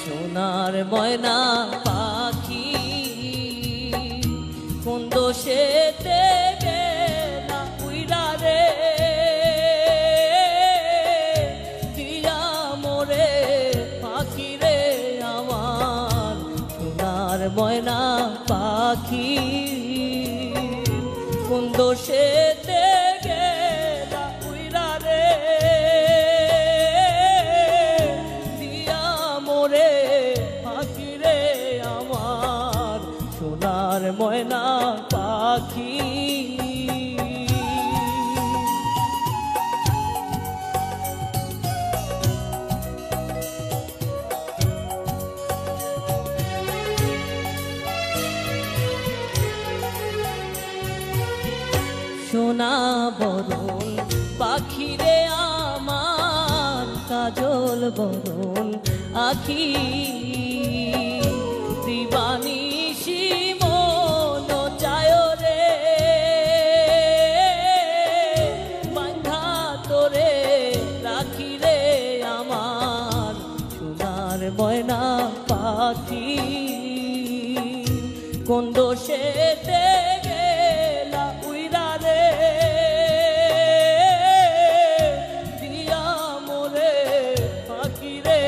সোনার ময়না পাখি কোন দোষেতে গেলা উইরা রে দিয়া মোরে পাখি রে আমার সোনার ময়না পাখি কোন দোষেতে গেলা উইরা রে দিয়া মোরে পাখি রে আমার সোনার ময়না পাখি সোনা বরণ পাখি রে আমার কাজল বরণ আখি দিবানিশি মন চায় রে বাঁধা তোরে রাখি রে আমার সোনার ময়না পাখি কোন দোষেতে গেলা উইরা রে দিয়া মোরে পাখি রে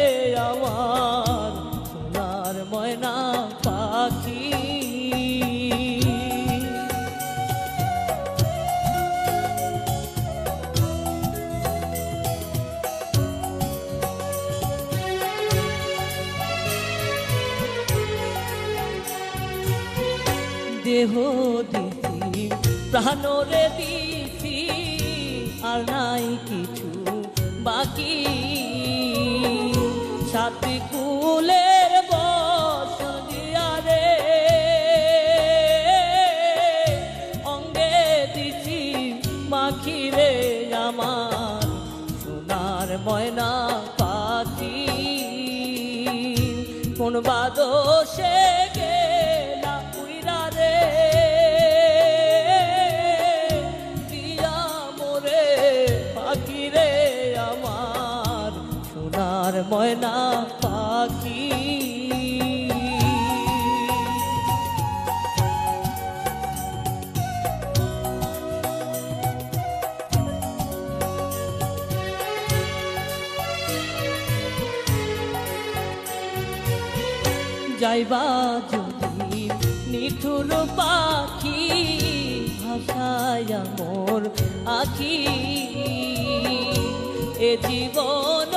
আমার সোনার ময়না পাখি দেহ দিছি প্রাণরে দিছি আর নাই কিছু বাকি সাথী কুলের বস দিয়া রে অঙ্গে দিছি মাখি রে আমার সোনার ময়না পাখি কোন বাদোষে গেলা উইরা রে দিয়া মোরে পাখি রে আমার সোনার ময়না পাখি যাইবা যদি নিঠুর পাখি ভাষায় মোর আখি এ জীবন